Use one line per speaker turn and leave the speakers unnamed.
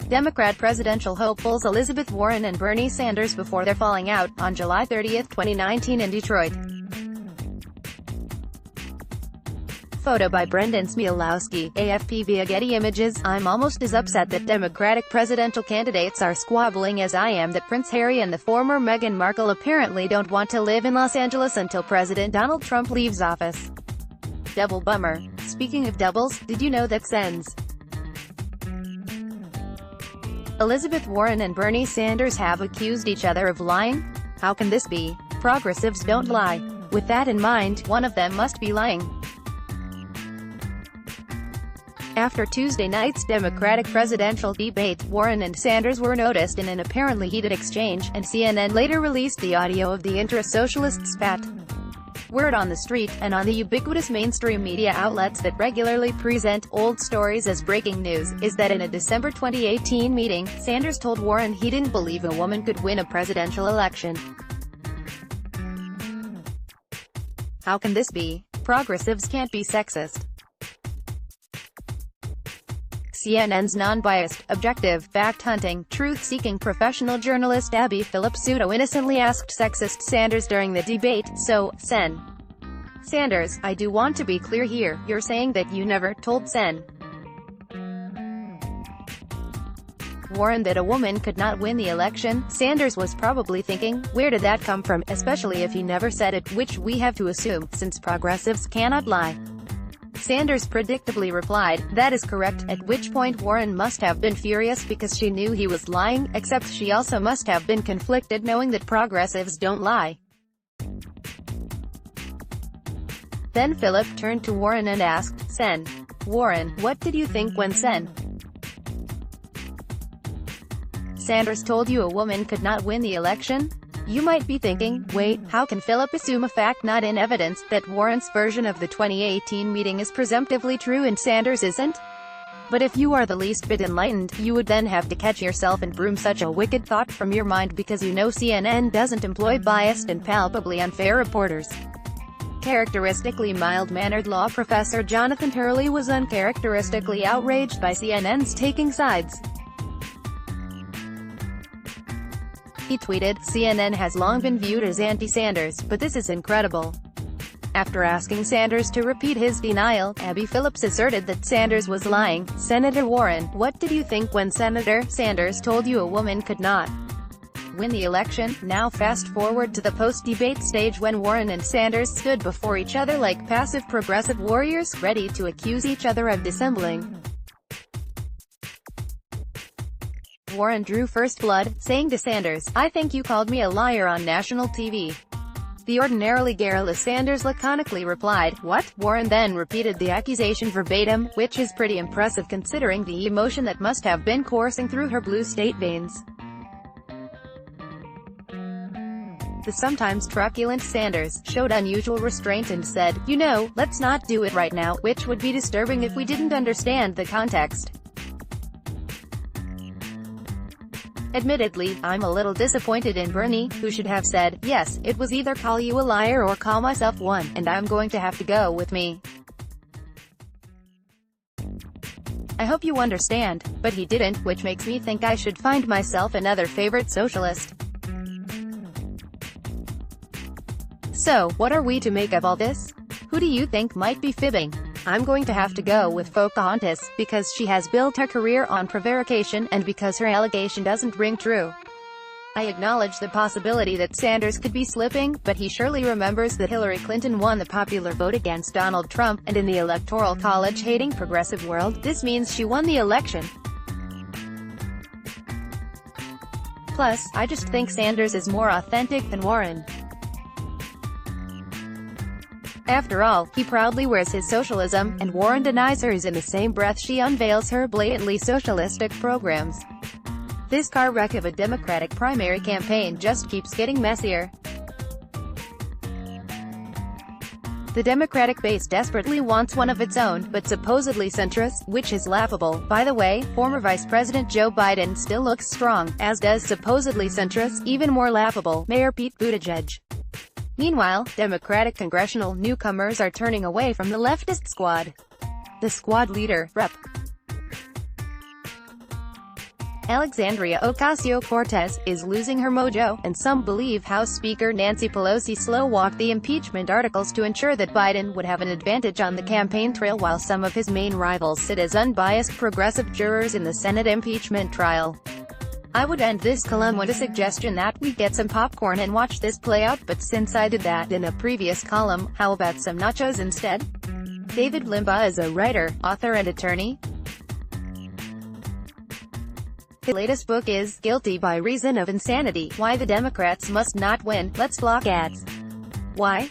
Democrat presidential hopefuls Elizabeth Warren and Bernie Sanders before their falling out, on July 30, 2019 in Detroit. Photo by Brendan Smialowski, AFP via Getty Images. I'm almost as upset that Democratic presidential candidates are squabbling as I am that Prince Harry and the former Meghan Markle apparently don't want to live in Los Angeles until President Donald Trump leaves office. Double bummer. Speaking of doubles, did you know that Sens. Elizabeth Warren and Bernie Sanders have accused each other of lying? How can this be? Progressives don't lie. With that in mind, one of them must be lying. After Tuesday night's Democratic presidential debate, Warren and Sanders were noticed in an apparently heated exchange, and CNN later released the audio of the intra-socialist spat. Word on the street, and on the ubiquitous mainstream media outlets that regularly present old stories as breaking news, is that in a December 2018 meeting, Sanders told Warren he didn't believe a woman could win a presidential election. How can this be? Progressives can't be sexist. CNN's non-biased, objective, fact-hunting, truth-seeking professional journalist Abby Phillips pseudo-innocently asked sexist Sanders during the debate, so, Sen. Sanders, I do want to be clear here, you're saying that you never told Sen. Warren that a woman could not win the election? Sanders was probably thinking, where did that come from, especially if he never said it, which we have to assume, since progressives cannot lie. Sanders predictably replied, that is correct, at which point Warren must have been furious because she knew he was lying, except she also must have been conflicted knowing that progressives don't lie. Then Philip turned to Warren and asked, Sen. Warren, what did you think when Sen. Sanders told you a woman could not win the election? You might be thinking, wait, how can Philip assume a fact not in evidence, that Warren's version of the 2018 meeting is presumptively true and Sanders isn't? But if you are the least bit enlightened, you would then have to catch yourself and broom such a wicked thought from your mind because you know CNN doesn't employ biased and palpably unfair reporters. Characteristically mild-mannered law professor Jonathan Turley was uncharacteristically outraged by CNN's taking sides. He tweeted, CNN has long been viewed as anti-Sanders, but this is incredible. After asking Sanders to repeat his denial, Abby Phillips asserted that Sanders was lying. Senator Warren, what did you think when Senator Sanders told you a woman could not win the election? Now fast forward to the post-debate stage when Warren and Sanders stood before each other like passive progressive warriors, ready to accuse each other of dissembling. Warren drew first blood, saying to Sanders, I think you called me a liar on national TV. The ordinarily garrulous Sanders laconically replied, what? Warren then repeated the accusation verbatim, which is pretty impressive considering the emotion that must have been coursing through her blue state veins. The sometimes truculent Sanders showed unusual restraint and said, you know, let's not do it right now, which would be disturbing if we didn't understand the context. Admittedly, I'm a little disappointed in Bernie, who should have said, yes, it was either call you a liar or call myself one, and I'm going to have to go with me. I hope you understand, but he didn't, which makes me think I should find myself another favorite socialist. So, what are we to make of all this? Who do you think might be fibbing? I'm going to have to go with Pocahontas, because she has built her career on prevarication, and because her allegation doesn't ring true. I acknowledge the possibility that Sanders could be slipping, but he surely remembers that Hillary Clinton won the popular vote against Donald Trump, and in the Electoral College-hating progressive world, this means she won the election. Plus, I just think Sanders is more authentic than Warren. After all, he proudly wears his socialism, and Warren denies hers in the same breath she unveils her blatantly socialistic programs. This car wreck of a Democratic primary campaign just keeps getting messier. The Democratic base desperately wants one of its own, but supposedly centrist, which is laughable. By the way, former Vice President Joe Biden still looks strong, as does supposedly centrist, even more laughable, Mayor Pete Buttigieg. Meanwhile, Democratic congressional newcomers are turning away from the leftist squad. The squad leader, Rep. Alexandria Ocasio-Cortez is losing her mojo, and some believe House Speaker Nancy Pelosi slow-walked the impeachment articles to ensure that Biden would have an advantage on the campaign trail while some of his main rivals sit as unbiased progressive jurors in the Senate impeachment trial. I would end this column with a suggestion that we get some popcorn and watch this play out, but since I did that in a previous column, how about some nachos instead? David Limbaugh is a writer, author and attorney. His latest book is Guilty by Reason of Insanity: Why the Democrats Must Not Win. Let's block ads. Why?